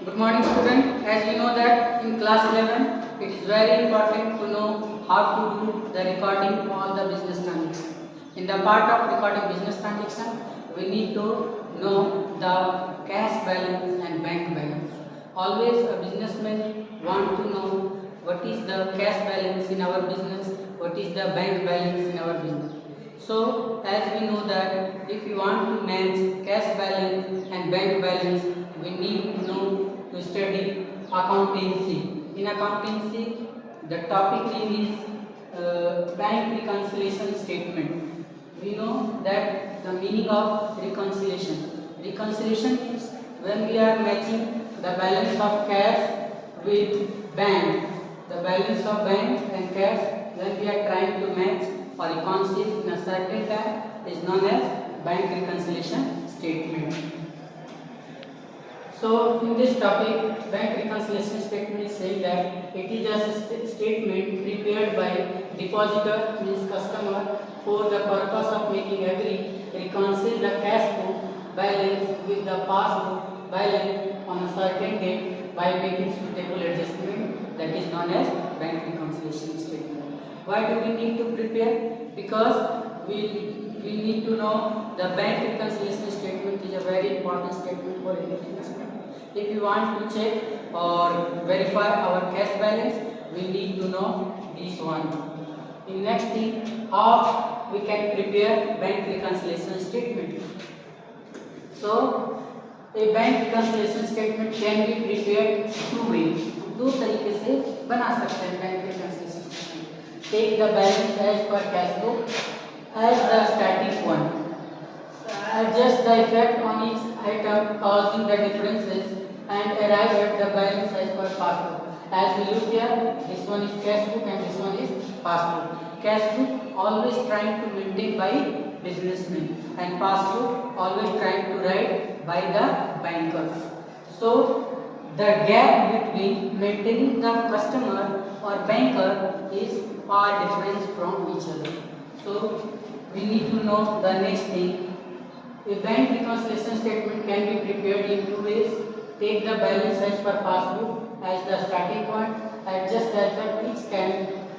Good morning student. As we know that in class 11 it is very important to know how to do the recording on the business transaction. In the part of recording business transaction we need to know the cash balance and bank balance. Always a businessman want to know what is the cash balance in our business, what is the bank balance in our business. So as we know that if you want to match cash balance and bank balance, we need to know to study accountancy. In accountancy, the topic name is bank reconciliation statement. We know that the meaning of reconciliation. Reconciliation means when we are matching the balance of cash with bank, the balance of bank and cash when we are trying to match or reconcile in a certain time is known as bank reconciliation statement. So in this topic, bank reconciliation statement is saying that it is a statement prepared by depositor means customer for the purpose of making agree reconcile the cash book balance with the passbook balance on a certain date by making suitable adjustment, that is known as bank reconciliation statement. Why do we need to prepare? Because we need to know the bank reconciliation statement is a very important statement for any investment. If you want to check or verify our cash balance, we need to know this one. In next thing, how we can prepare bank reconciliation statement. So a bank reconciliation statement can be prepared two ways. दो तरीके से बना सकते हैं bank reconciliation statement. Take the balance as per cash book as the static one. Adjust the effect on each item causing the differences and arrive at the balance as per passbook. As we look here, this one is cash book and this one is passbook. Cash book always trying to maintain by businessmen and passbook always trying to write by the bankers. So the gap between maintaining the customer or banker is far different from each other. So we need to know the next thing. A bank reconciliation statement can be prepared in two ways. Take the balance as per passbook as the starting point, adjust the effect each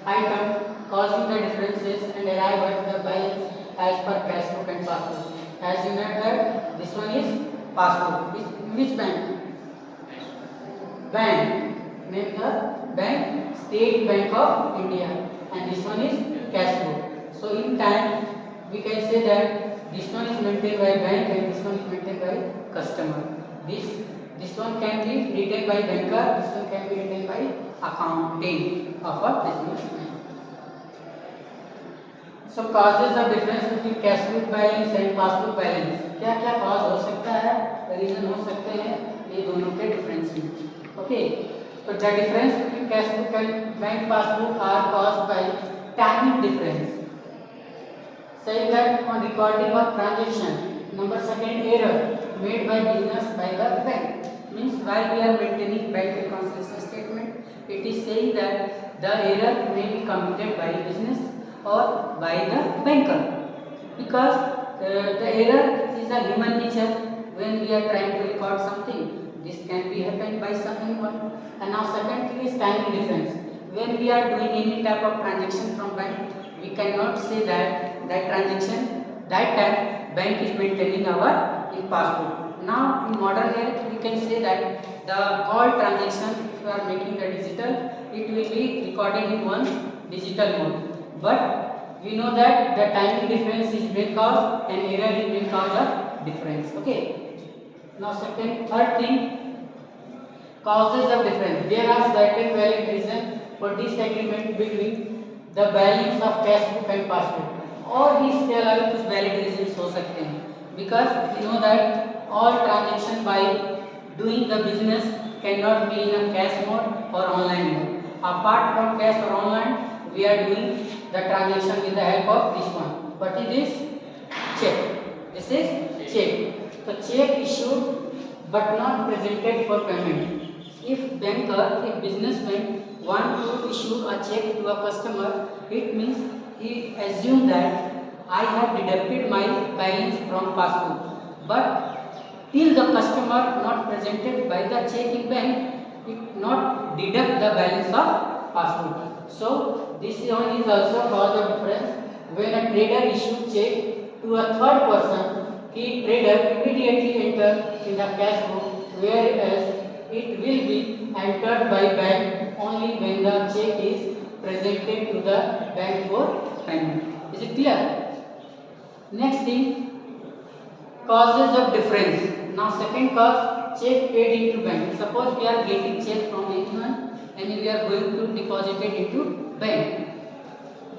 item causing the differences and arrive at the balance as per cash book and passbook. As you know that this one is passbook. Which bank? Bank. Name the bank State Bank of India, and this one is cash book. So in time we can say that this one is maintained by bank and this one is maintained by customer. This one can be written by banker, this one can be written by accountant of a businessman. So causes of difference between cash book balance and passbook balance. क्या क्या cause हो सकता है, reason हो सकते हैं ये दोनों के डिफरेंस में. Okay, so the difference between cash book and bank passbook are caused by timing difference. Say that on recording of transaction, number second error made by business by the bank. Means while we are maintaining bank reconciliation statement, it is saying that the error may be committed by business or by the banker, because the error is a human nature. When we are trying to record something, this can be happened by someone. And now second thing is timing difference. When we are doing any type of transaction from bank, we cannot say that transaction that time bank is maintaining our in passbook. Now in modern era we can say that the all transaction if you are making the digital, it will be recorded in one digital mode. But we know that the timing difference is main cause and error is main cause of difference. Okay. Now third thing, causes of difference. There are certain valid reasons for disagreement between the balance of cash book and passbook. और इसके अलावा कुछ valid reasons हो सकते हैं, because we know that all transaction by doing the business cannot be in a cash mode or online mode. Apart from cash or online, we are doing the transaction with the help of this one. What is this? Check. This is check. So check issued but not presented for payment. If businessman want to issue a check to a customer, it means he assume that I have deducted my balance from passbook, but till the customer not presented by the check in bank, it not deduct the balance of passbook. So this one is also cause of difference. When a trader issues check to a third person, he trader immediately enter in the cash book, whereas it will be entered by bank only when the check is presented to the bank for payment. Is it clear? Next thing, causes of difference. Now second cause, check paid into bank. Suppose we are getting check from anyone and we are going to deposit it into bank,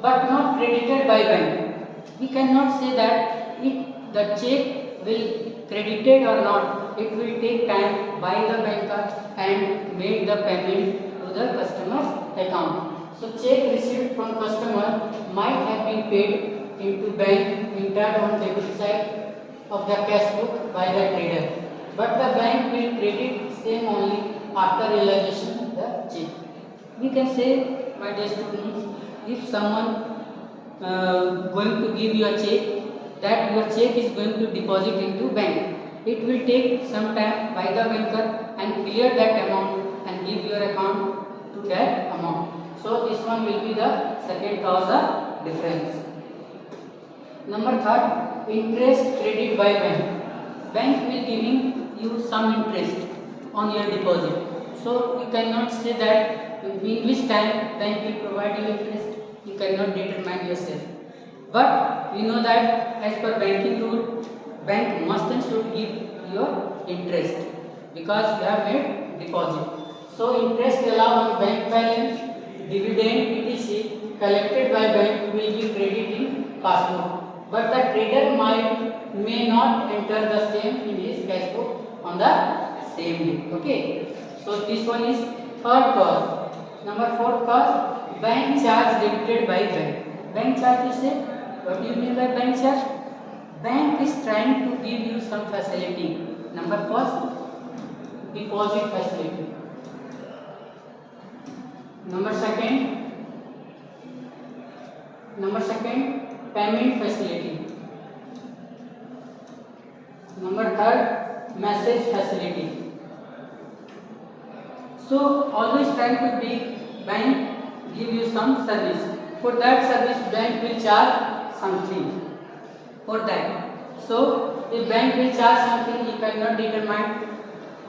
but not credited by bank. We cannot say that if the check will credited or not. It will take time by the banker and make the payment to the customer's account. So check received from customer might have been paid into bank entered on debit side of the cash book by the trader, but the bank will credit same only after realization of the check. We can say, my dear students, if someone going to give you a check, that your check is going to deposit into bank, it will take some time by the banker and clear that amount and give your account to that amount. So this one will be the second cause of difference. Number third, interest credit by bank. Bank will giving you some interest on your deposit. So you cannot say that in which time bank will provide you interest. You cannot determine yourself. But we know that as per banking rule, bank must and should give your interest because you have made deposit. So interest allowed on bank balance, dividend, etc. collected by bank will be credited in passbook. But the trader may not enter the same in his cash book on the same day. Okay. So this one is third cause. Number fourth cause, bank charge debited by bank. Bank charge is a, what do you mean by bank charge? Bank is trying to give you some facility. Number first, deposit facility. Number second, payment facility. Number third, message facility. So always trying to be bank give you some service. For that service, bank will charge something. For that, so if bank will charge something, you cannot determine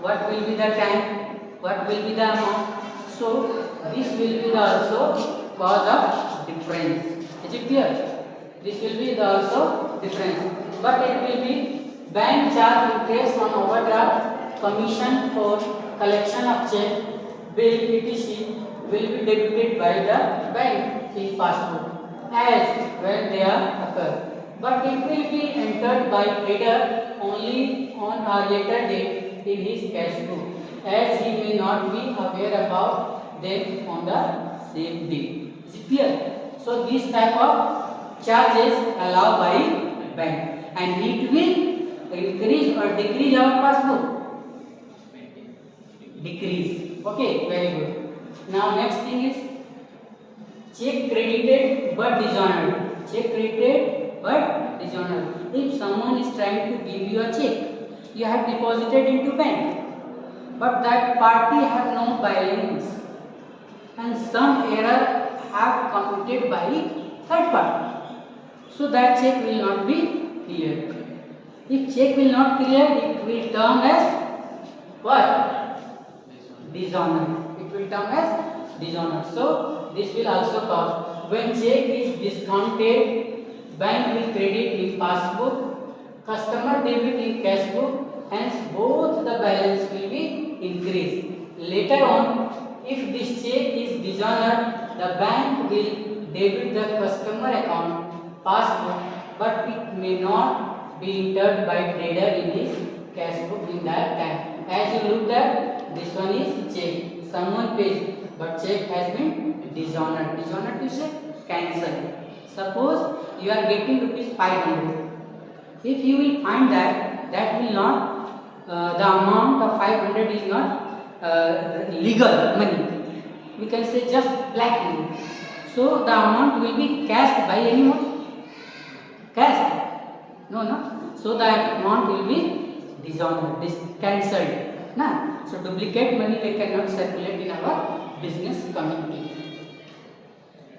what will be the time, what will be the amount. So this will be the also cause of difference. Is it clear? This will be the also difference. But it will be bank charge interest on overdraft, commission for collection of check, bill, etc. will be debited by the bank in passbook as when they are occur. But it will be entered by trader only on a later date in his cash book, as he may not be aware about them on the same day. Is it clear? So this type of charges allowed by bank, and it will increase or decrease our passbook. Decrease. Okay, very good. Now next thing is check credited but dishonored. Check credited but dishonored. If someone is trying to give you a check, you have deposited into bank, but that party have no balance and some error have committed by third party. So that check will not be cleared. If check will not clear, it will term as what? Dishonor. It will term as dishonor. So this will also cause, when check is discounted, bank will credit in passbook, customer debit in cash book, hence both the balance will be increased. Later on, if this check is dishonored, the bank will debit the customer account passbook, but it may not be entered by trader in his cash book in that time. As you looked at, this one is check. Someone pays, but check has been dishonored. Dishonored is a cancel. Suppose you are getting rupees 500. If you will find that will not, the amount of 500 is not legal money. We can say just black money. So the amount will be cashed by anyone? Cashed? No. So that amount will be dishonored, cancelled. Na? So duplicate money they cannot circulate in our business community.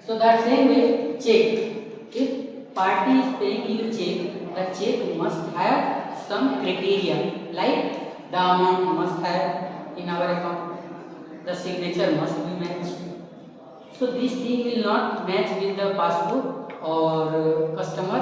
So that same way, check. If party is paying you check, the check must have some criteria, like the amount must have in our account, the signature must be matched. So this thing will not match with the passbook or customer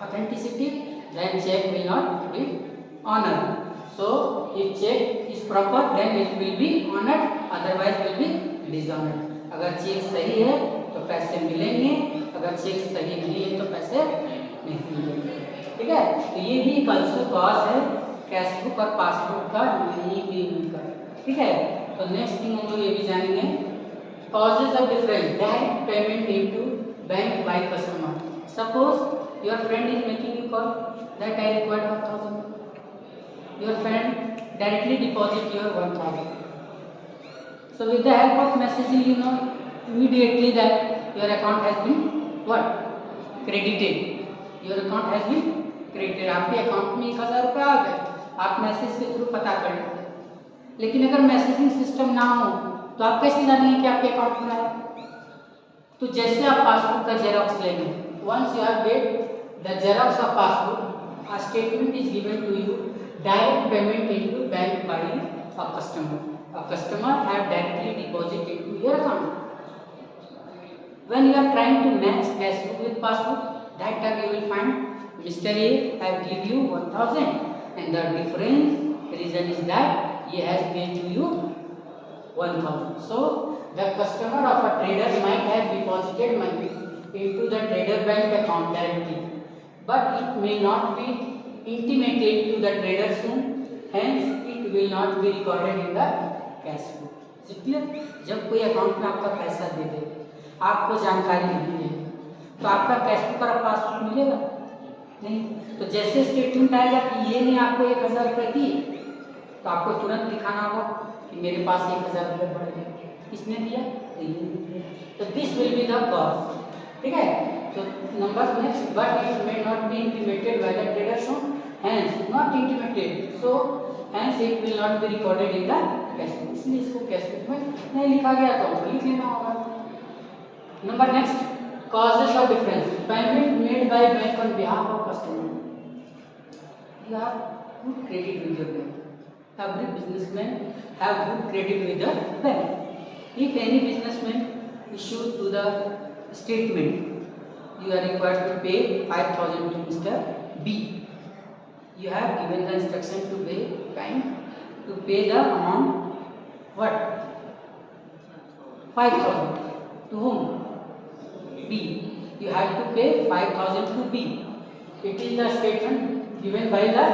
authenticity, then check will not be honored. So if check is proper, then it will be honored, otherwise will be dishonored. अगर check सही है तो पैसे मिलेंगे, अगर check सही नहीं है तो पैसे नहीं मिलेंगे. ठीक है, तो ये भी एक also cause है कैशबुक और पासबुक का नहीं मिलने का. ठीक है, तो नेक्स्ट थिंग हम लोग ये भी जानेंगे, causes of difference direct payment into bank by customer. Suppose your friend is making you call that I require 1,000. Your friend directly deposit your 1,000. So with the help of messaging, you know immediately that your account has been what? Credited. Your account has been credited. आपके account में 1,000 रुपये आ गए, आप message के through पता कर लेते. लेकिन अगर मैसेजिंग सिस्टम ना हो तो आप कैसे जानेंगे कि आपके अकाउंट में आया? तो जैसे आप पासबुक का जेरॉक्स लेंगे, once you have made the xerox of passbook, a statement is given to you, direct payment into bank by a customer. A customer have directly deposit into your account. When you are trying to match cashbook with passbook, that time you will find Mr. A have give you 1,000 and the difference reason is that he has paid to you 1,000. So the customer of a trader might have deposited money into the trader bank account directly, but it may not be intimated to the trader soon, hence it will not be recorded in the cash book. इसलिए जब कोई account में आपका पैसा दे दे, आपको जानकारी नहीं है, तो आपका कैश बुक और पासबुक मिलेगा नहीं. तो जैसे स्टेटमेंट आएगा कि ये ने आपको 1,000 रुपये दिए, तो आपको तुरंत दिखाना होगा कि मेरे पास 1,000 रुपये पड़े हैं. किसने दिया? तो this will be the cause. ठीक है, तो number next, but it may not be intimated by the trader, so hence not intimated, so hence it will not be recorded in the cash book. इसलिए इसको cash book में नहीं लिखा गया तो हमको लिख लेना होगा. Number next, causes of difference, payment made by bank on behalf of customer. You have good credit with your bank. Every businessman have good credit with the bank. If any businessman issue to the statement, you are required to pay 5,000 to Mr. B. You have given the instruction to pay bank to pay the amount what? 5,000 to whom? B. You have to pay 5,000 to B. It is the statement given by the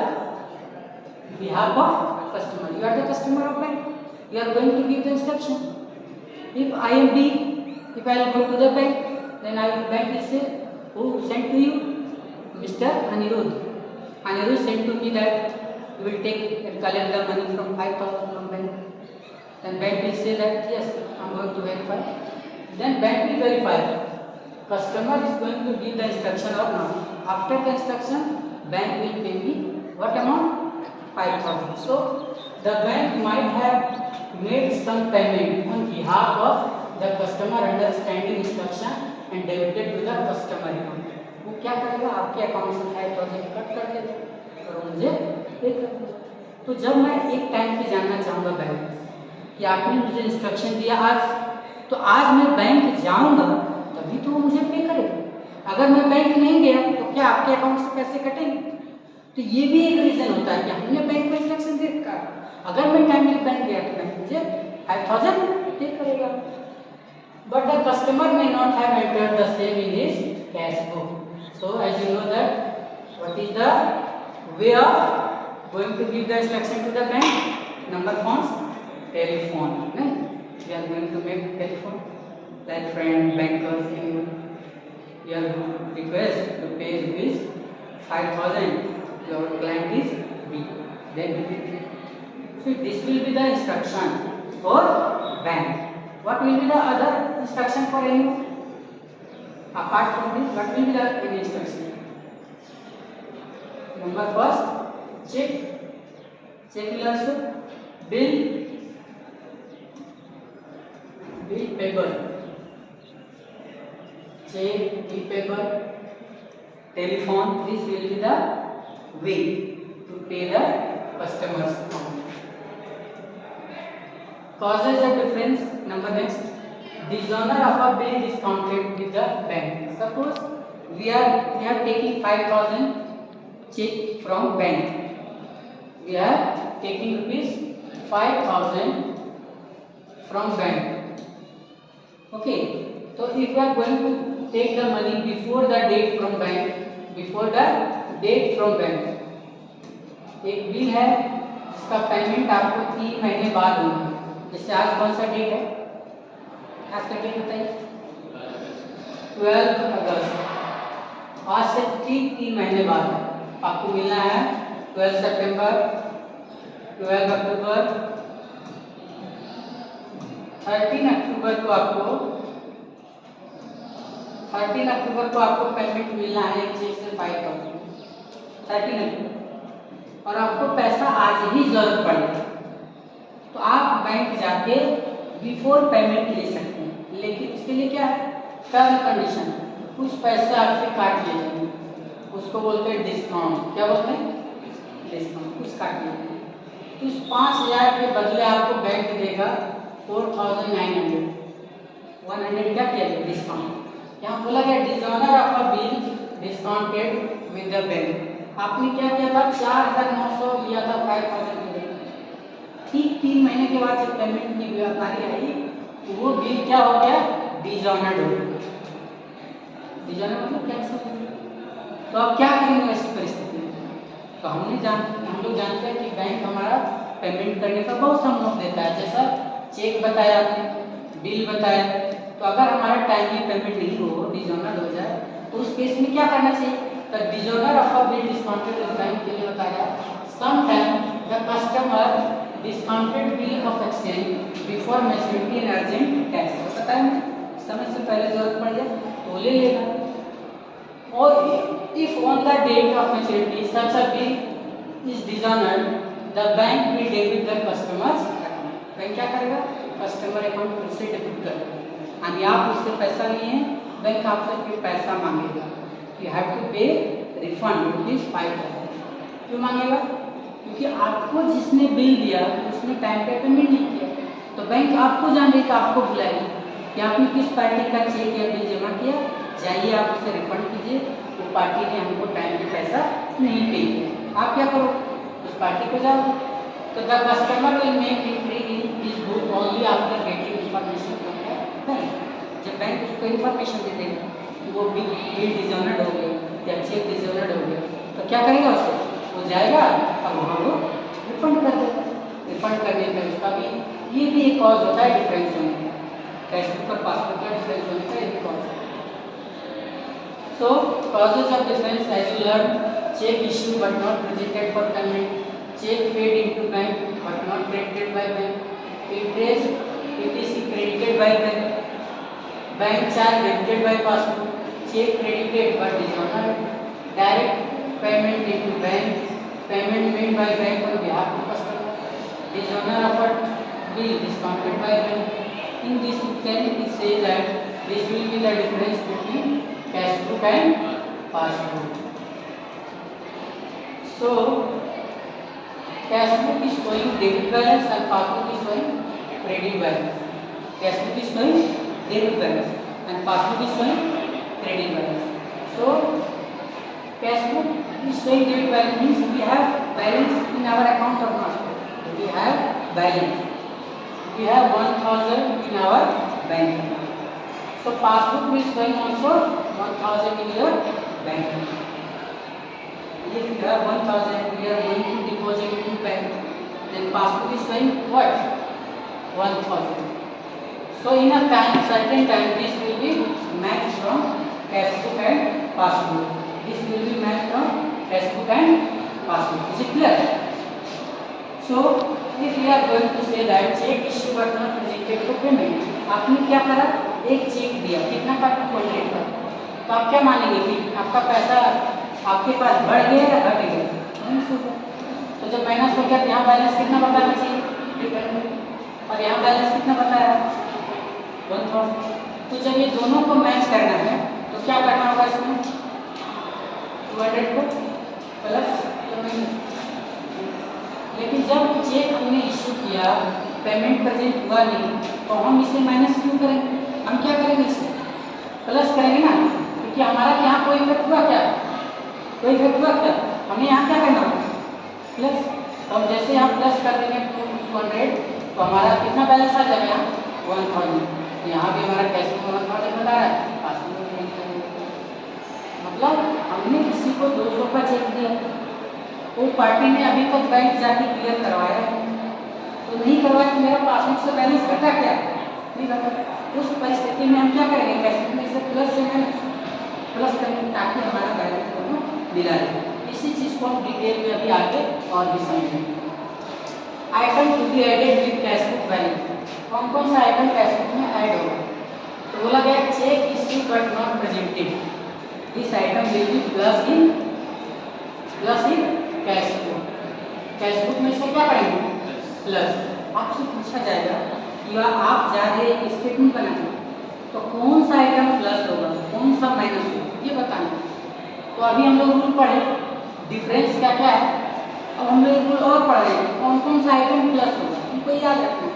behalf of customer. You are the customer of bank. You are going to give the instruction. If I am B, if I will go to the bank, then bank will say, who sent to you? Mr. Anirudh. Anirudh sent to me that you will take and collect the money from 5,000 from bank. Then bank will say that yes, I am going to verify. Then bank will verify. Customer is going to give the instruction or not. After the instruction, bank will pay me what amount? 5,000. So the bank might have made some payment on behalf of the customer under standing instruction and debited to the customer account. वो क्या करेगा? आपके account से 5,000 cut कर देगा और मुझे पे कर देगा. तो जब मैं एक टाइम पे जानना चाहूँगा बैंक कि आपने मुझे इंस्ट्रक्शन दिया आज, तो आज मैं बैंक जाऊँगा तभी तो वो मुझे पे करेगा. अगर मैं बैंक नहीं गया तो क्या आपके अकाउंट से पैसे कटेंगे? तो ये भी एक रीजन होता है कि हमने बैंक को इंस्ट्रक्शन दे रखा. अगर मैं टाइमली बैंक गया तो बैंक मुझे 5,000 पे करेगा. But the customer may not have entered the same in his cash book. So as you know that what is the way of going to give the instruction to the bank? Number phones, telephone. We are going to make telephone. Like friend, bankers, anyone, you are request to pay rupees 5,000. Your client is B. Then so this will be the instruction for bank. What will be the other instruction for anyone? Apart from this, what will be the any instruction? Number first, check cheque plus bill paper, check, bill paper, telephone. This will be the way to pay the customers account. Causes of difference. Number next, dishonor of a bill discounted with the bank. Suppose we are taking 5,000 check from bank. We are taking rupees 5,000 from bank. Okay. So if we are going to take the money before the date from bank, एक bill है जिसका payment आपको 3 महीने बाद होगा। जैसे आज कौन सा डेट है, आज का डेट बताइए 12 अगस्त। आज से ठीक 3 महीने बाद आपको मिलना है 12 सितंबर, 12 अक्टूबर, 13 अक्टूबर को आपको पेमेंट मिलना है एक चेक से 5,000 13 अक्टूबर, और आपको पैसा आज ही जरूरत पड़ेगा तो आप बैंक जाके बिफोर पेमेंट ले सकते हैं। लेकिन इसके लिए क्या है, टर्म कंडीशन, कुछ पैसे आपसे काट लिए जाएंगे, उसको बोलते हैं डिस्काउंट। क्या बोलते हैं, डिस्काउंट, कुछ काट लिए जाएंगे। उस 5,000 के बदले आपको बैंक देगा 4,900, 100 क्या किया गया, डिस्काउंट। यहाँ बोला गया dishonour of a bill discounted with the bank. आपने क्या किया था, 4,900 लिया था 5,000 के लिए, ठीक 3 महीने के बाद जब पेमेंट की बारी आई तो वो बिल क्या हो गया, डिसऑनर्ड हो गया। डिसऑनर मतलब कैंसिल हो गया। तो अब क्या करेंगे ऐसी परिस्थिति में, तो हम लोग जानते हैं कि बैंक हमारा पेमेंट करने का बहुत सम्मत देता है, जैसा चेक बताया आपने, बिल बताया। तो अगर हमारा टाइमली पेमेंट नहीं हो, डिसऑनर हो जाए, तो उस केस में क्या करना चाहिए, तो dishonour of a bill discounted with bank के लिए बताया sometime the customer discounted bill of exchange before maturity and urgent cash. पता है समय से पहले जरूरत पड़ जाए तो ले लेगा, और if on the date of maturity such a bill is dishonoured the bank will debit the customer's account. Bank क्या करेगा, कस्टमर अकाउंट से डेबिट करेगा, और आप उससे पैसा लिए हैं, बैंक आपसे फिर पैसा मांगेगा, यू हैव टू पे रिफंड रुपीज 5,000। क्यों मांगेगा, क्योंकि आपको जिसने बिल दिया उसने टाइम पे पेमेंट नहीं किया, तो बैंक आपको जानने का आपको बुलाएगी कि आपने किस पार्टी का चेक या बिल जमा किया, जाइए आप उसे रिफंड कीजिए, वो पार्टी ने हमको टाइम पे पैसा नहीं पे किया। आप क्या करो, उस पार्टी को जाओ, तो the customer will make entry in his book only after getting information from the bank. जब बैंक उसको इन्फॉर्मेशन दे देगा वो बिल डिसऑनर्ड हो गया या चेक डिसऑनर्ड हो गया, तो क्या करेगा उसको, वो जाएगा और वहाँ वो रिफंड कर देगा। रिफंड करने में उसका भी ये भी एक कॉज होता है डिफरेंस होने का, कैशबुक और पासबुक का डिफरेंस होने का एक कॉज है। So causes of difference as you learn, cheque issue but not presented for payment, cheque paid into bank but not credited by bank, interest etc credited by bank, bank charge debited by passbook, check credited but dishonored, direct payment into bank, payment made by bank on behalf of customer, dishonor of a bill discounted by bank. In this we can say that this will be the difference between cashbook and passbook. So cashbook is showing debit balance and passbook is showing credit balance. Cashbook is showing debit balance and passbook is showing credit balance. So cashbook is showing debit balance means we have balance in our account or not. We have balance. We have 1,000 in our bank account. So passbook is showing also 1,000 in your bank account. If you have 1,000, we are going to deposit in bank. Then passbook is showing what? 1,000. So in a certain time, this will be matched from cashbook and passbook. This will be matched from cashbook and passbook. Is it clear? So if we are going to say that check issue but not presented for payment, आपने क्या करा, एक check दिया, कितना का 200 का, तो आप क्या मानेंगे कि आपका पैसा आपके पास बढ़ गया या घट गया? तो तो जब माइनस हो गया तो यहाँ बैलेंस कितना बताना चाहिए, और यहाँ बैलेंस कितना बताया 1000। तो जब ये दोनों को मैच करना है तो क्या करना होगा, इसमें 200 को प्लस या माइनस। लेकिन जब चेक हमने इश्यू किया, पेमेंट प्रेजेंट हुआ नहीं, तो हम इसे माइनस क्यों करेंगे, हम क्या करेंगे, इसे प्लस करेंगे ना, क्योंकि हमारा यहाँ कोई इफेक्ट हुआ क्या, कोई इफेक्ट हुआ क्या, हमें यहाँ क्या करना होगा प्लस। तो हम जैसे यहाँ प्लस कर देंगे 200, तो हमारा कितना बैलेंस आ जाएगा यहाँ 1000। यहाँ भी हमारा कैश में 1000 बता रहा है, पास में मतलब हमने किसी को 200 का चेक दिया, वो पार्टी ने अभी तक बैंक जाके क्लियर करवाया है, तो नहीं करवाया तो मेरा पासबुक से बैलेंस घटा क्या, नहीं घटा। उस परिस्थिति में हम क्या करेंगे, कैश में से प्लस से माइनस प्लस करेंगे ताकि हमारा बैलेंस दोनों मिला रहे। इसी चीज़ को हम डिटेल में अभी आगे और भी समझेंगे। Item to be added with cash book balance, कौन कौन सा आइटम कैश बुक में ऐड होगा, तो बोला गया cheque issue but not presented, this item will be plus in cash book. Cash book में से क्या करेंगे प्लस। आपसे पूछा जाएगा कि आप जा रहे हैं स्टेटमेंट बनाने, तो कौन सा आइटम प्लस होगा कौन सा माइनस होगा ये बताना। तो अभी हम लोग रूल पढ़े, डिफरेंस क्या क्या है, अब हम लोग रूल और पढ़ रहे हैं कौन कौन सा आइटम प्लस होगा, उनको याद रखना।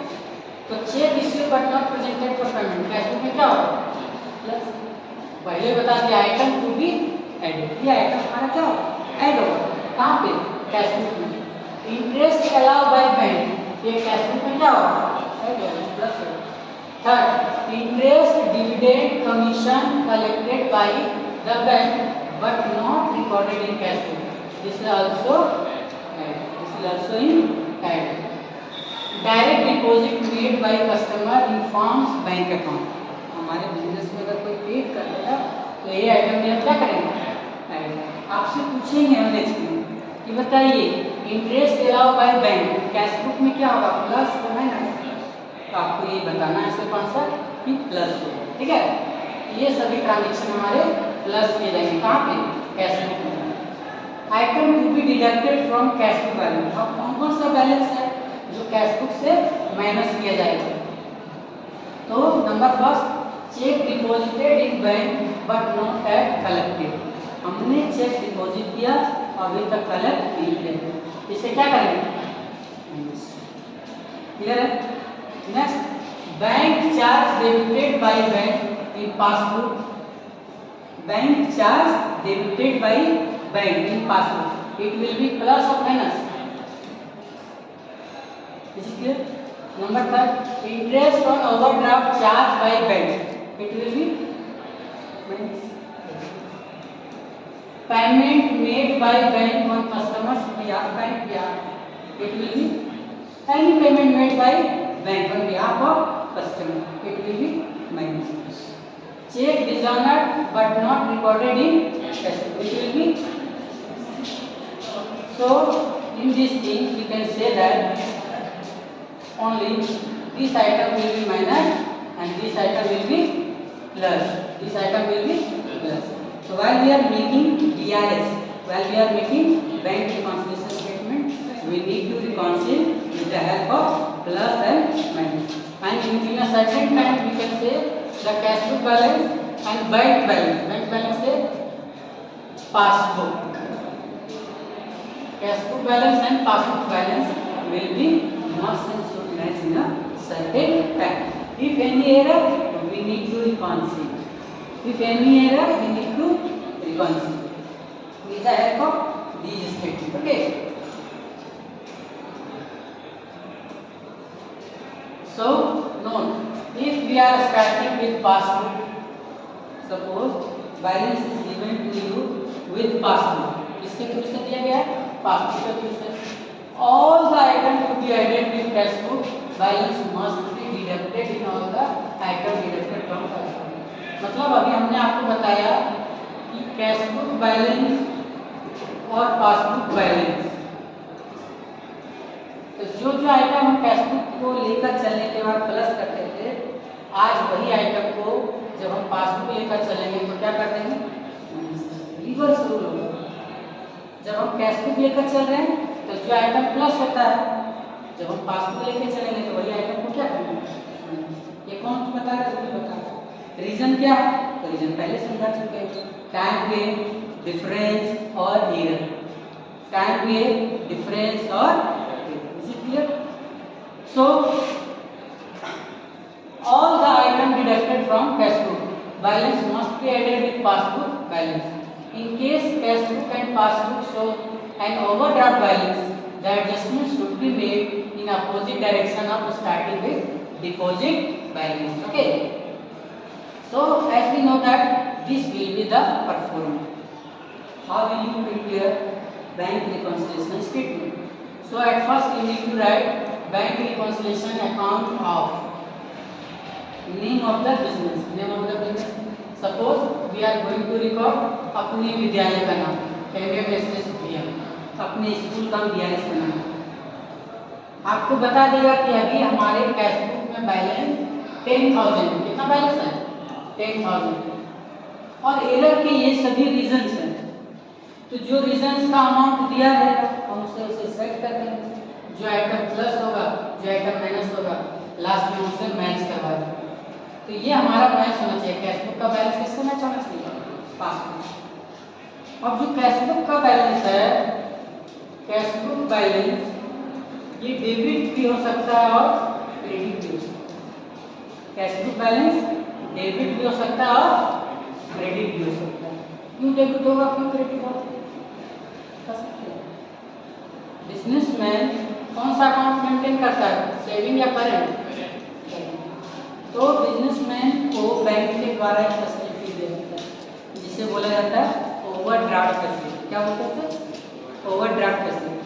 तो cheque issue but not presented for payment, cash book में क्या होगा प्लस। पहले बता दिया आइटम टू बी एडेड, ये आइटम हमारा क्या होगा ऐड होगा, कहाँ पे कैश बुक में। इंटरेस्ट अलाउ बाय बैंक, ये कैश बुक में क्या होगा ऐड होगा प्लस होगा। Third, interest dividend commission collected by the bank but not recorded in cash book, this is also in add. Direct deposit made by customer in forms bank account, हमारे business में अगर कोई paid कर देगा तो ये item में क्या करेंगे ऐड। आपसे पूछेंगे हम नेक्स्ट में कि बताइए interest allow by bank cash book में क्या होगा प्लस या माइनस, तो आपको ये बताना है सिर्फ आंसर कि प्लस होगा, ठीक है। ये सभी ट्रांजेक्शन हमारे प्लस किए जाएंगे कहाँ पे कैश बुक में। Item to be deducted from cash book balance, अब कौन कौन सा बैलेंस है जो कैश बुक से माइनस किया जाएगा। तो number first, check deposited in bank but not at collected, हमने चेक डिपॉजिट किया अभी तक कलेक्ट नहीं किया, इसे क्या करेंगे क्लियर है। Next, bank charge debited by bank in passbook, bank charge debited by bank in passbook, it will be plus और minus, is it clear? Number third, interest on overdraft charged by bank, it will be minus. Payment made by bank on customers bank behalf, it will be any payment made by bank on behalf of customer, it will be minus. Check dishonored but not recorded in cash, it will be. So in this thing we can say that only this item will be minus and this item will be plus, this item will be plus. So while we are making DRS, while we are making bank reconciliation statement, we need to reconcile with the help of plus and minus, and in a certain time we can say the cash book balance and bank balance is passbook, cash book balance and passbook balance will be must and should match in a certain time. If any error, we need to reconcile. If any error, we need to reconcile with the help of these statements. Okay. So note, if we are starting with passbook, suppose balance is given to you with passbook, इसके through से दिया गया है passbook के through से, all the item to be added with cash book balance must be deducted in all the item deducted from cash book. मतलब अभी हमने आपको बताया कि कैश बुक बैलेंस और पासबुक बैलेंस, तो जो जो आइटम हम कैश बुक को लेकर चलने के बाद प्लस करते थे, आज वही आइटम को जब हम पासबुक लेकर चलेंगे तो क्या कर देंगे रिवर्स रूल होगा। जब हम कैश बुक लेकर चल रहे हैं तो जो आइटम प्लस होता है, जब हम पासबुक लेके चलेंगे तो वही आइटम को क्या करना है, ये कौन बता रहा है, जरूर बता रहा है। रीजन क्या है, तो रीजन पहले समझा चुके हैं, टाइम गेन, डिफरेंस और एरर। टाइम गेन, डिफरेंस और is it clear? So all the item deducted from cash book balance must be added with passbook balance. In case cash book and passbook show an overdraft balance, the adjustment should be made in opposite direction of starting with deposit balance. Okay. So as we know that this will be the performed. How will you prepare bank reconciliation statement? So at first you need to write bank reconciliation account of name of the business. Name of the business. Suppose we are going to record अपने विद्यालय का नाम MMSSVM, अपने school का BRS का नाम। आपको बता देगा कि अभी हमारे कैश बुक में बैलेंस 10,000, कितना बैलेंस है 10,000, और एरर के ये सभी रीजंस हैं। तो जो रीजंस का अमाउंट दिया रहेगा हम उसे सेट कर देंगे, जो आइटम प्लस होगा जो आइटम माइनस होगा लास्ट में उसे मैच करवा देंगे। तो ये हमारा मैच होना चाहिए, कैश बुक का बैलेंस किससे मैच होना चाहिए, पासबुक। अब जो कैश बुक का बैलेंस है, कैश बुक बैलेंस ये डेबिट भी हो सकता है और क्रेडिट भी हो सकता है। कैश बुक बैलेंस डेबिट भी हो सकता है और क्रेडिट भी हो सकता है। क्यों डेबिट होगा, क्यों क्रेडिट होगा, बिजनेसमैन कौन सा अकाउंट मेंटेन करता है, सेविंग या करंट? तो बिजनेसमैन को बैंक के द्वारा एक फैसिलिटी दिया जाता है जिसे बोला जाता है ओवरड्राफ्ट फैसिलिटी। क्या बोलते हैं, ओवरड्राफ्ट फैसिलिटी।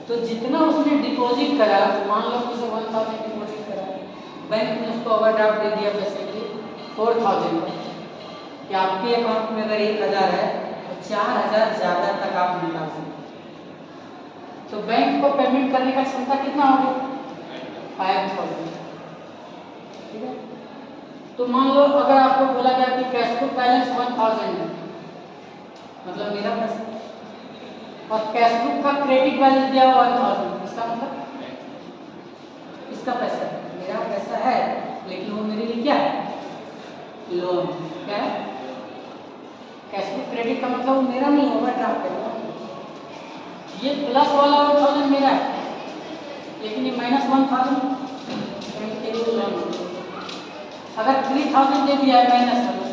तो जितना उसने डिपॉजिट करा, मान लो उसे 1,000 डिपॉजिट करा, बैंक ने उसको ओवरड्राफ्ट दे दिया फैसिलिटी 4,000 का, कि आपके अकाउंट में अगर 1,000 है तो 4,000 ज़्यादा तक आप निकाल सकते। तो बैंक को पेमेंट करने का क्षमता कितना होगी, 5,000। ठीक है। तो मान लो अगर आपको बोला गया कि कैश बुक बैलेंस 1,000 है, मतलब मेरा पैसा, और कैश बुक का क्रेडिट बैलेंस दिया हुआ 1,000, इसका मतलब इसका पैसा मेरा पैसा है, लेकिन वो मेरे लिए क्या है, लोन। क्या है, कैश बुक क्रेडिट का मतलब वो मेरा नहीं, ओवरड्राफ्ट है। ये प्लस वाला 1,000 मेरा है, लेकिन ये माइनस 1,000 के लिए लोन। अगर 3,000 दे दिया है माइनस वाला,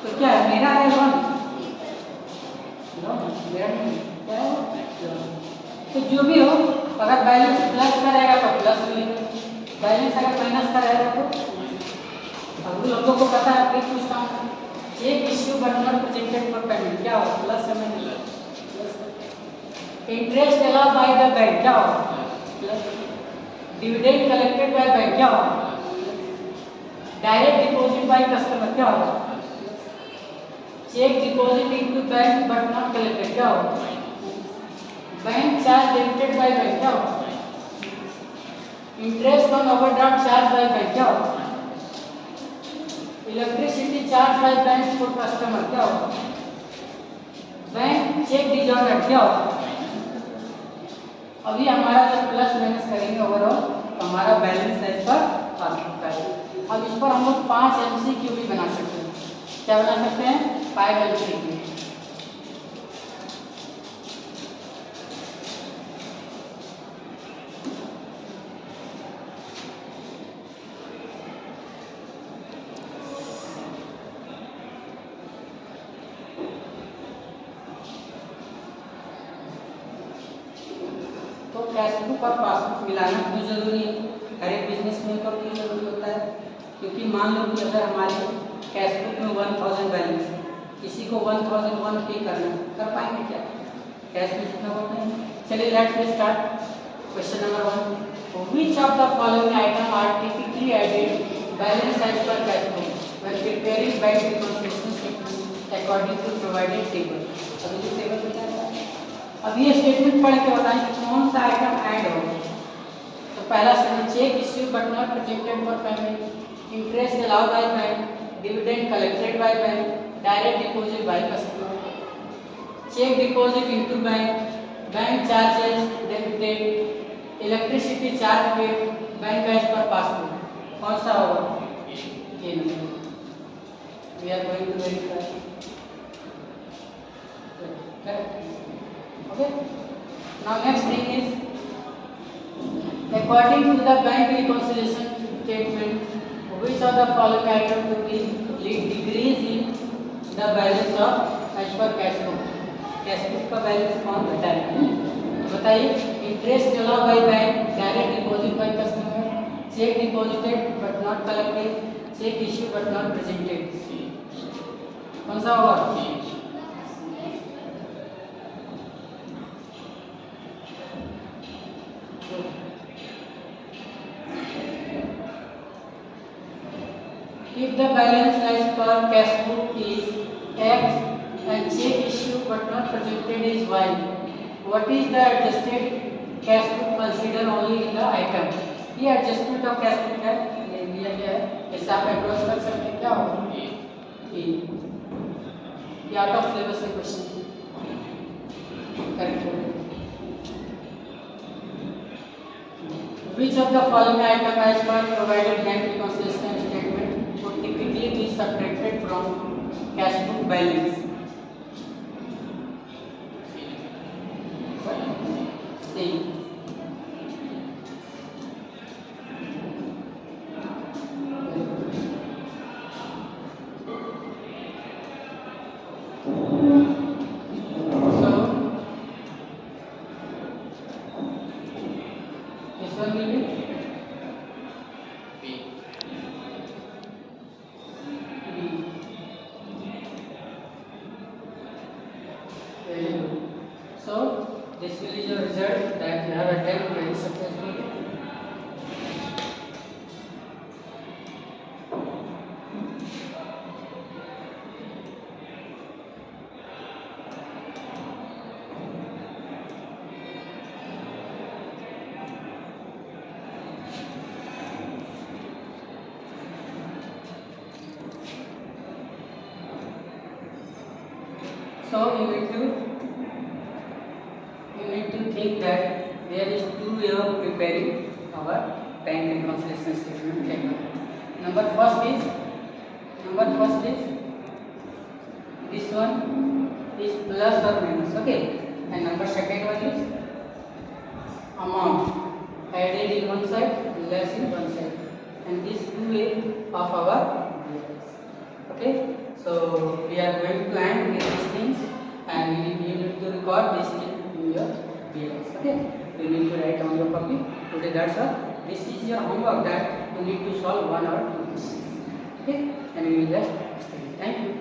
तो क्या है, मेरा है लोन, मेरा नहीं, क्या है लोन। तो जो भी हो, अगर बैलेंस प्लस का रहेगा तो प्लस मिलेगा, बैलेंस अगर माइनस का रहेगा तो। अब लोगों को पता है, फिर पूछता हूँ, cheque issue but not presented for payment, क्या हो, प्लस है minus. Interest allowed by the bank, क्या हो, plus. Dividend collected by bank, क्या हो, डायरेक्ट डिपॉजिट बाय कस्टमर, क्या होगा, cheque deposit into bank but not collected, क्या होगा, bank charge debited by bank, क्या होगा, interest on overdraft charge by bank, क्या होगा, electricity charge by bank for customer, क्या होगा, बैंक चेक डिजॉर्डर, क्या होगा। अभी हमारा जब प्लस माइनस करेंगे ओवरऑल तो हमारा बैलेंस है इस पर पासबुक का। अब इस पर हम लोग 5 MCQ भी बना सकते हैं। क्या बना सकते हैं, 5 MCQ। तो कैश बुक और पासबुक मिलाना क्यों जरूरी है, हर एक बिजनेसमैन को क्यों जरूरी होता है, क्योंकि मान लो कि अगर हमारे कैश बुक में 1,000 बैलेंस है, किसी को 1,001 पे करना है, कर पाएंगे क्या, कैश में जितना होता है। चलिए let's start. Question number 1, which of the following item are typically added balance as per cash book when preparing bank reconciliation statement according to provided table. अभी जो टेबल बताया है, अब ये स्टेटमेंट पढ़ के बताएं कि कौन सा आइटम ऐड होगा। तो पहला sentence, cheque issue but not presented for payment, interest allowed by bank, dividend collected by bank, direct deposit by customer, cheque deposit into bank, bank charges debited, electricity charge paid, bank as per passbook. कौन सा होगा? ये number. We are going to verify. Okay. Now next thing is, according to the bank reconciliation statement, which of the following items to be decrease in the balance of as per cash book? Cash book का balance कौन बताएगा? बताइए। Interest allow by bank, direct deposit by customer, cheque deposited but not collected, cheque issue but not presented. कौन सा होगा? If the balance as per cash book is X and check issue but not presented is Y, what is the adjusted cash book considered only in the item? ये adjustment of cash book है, ये दिया गया है, इससे आप approach कर सकते हैं। क्या होगा? ये आउट ऑफ सिलेबस से क्वेश्चन करेक्ट होगा। Which of the following item as per provided bank reconciliation statement would typically be subtracted from cash book balance? C. So this one will be B. Very good. So this will is your result that you have attempted very successfully. So you need to think that there is two way of preparing our bank reconciliation statement table. Number first is this one is plus or minus, okay, and number second one is amount added in one side, less in one side, and these two way of our BLS. Okay, so we are going to end with these things, and you need to record this in your BLS. Okay, you need to write on your copy. Today that's all. This is your homework that you need to solve one or two questions. Okay, and we will just study. Thank you.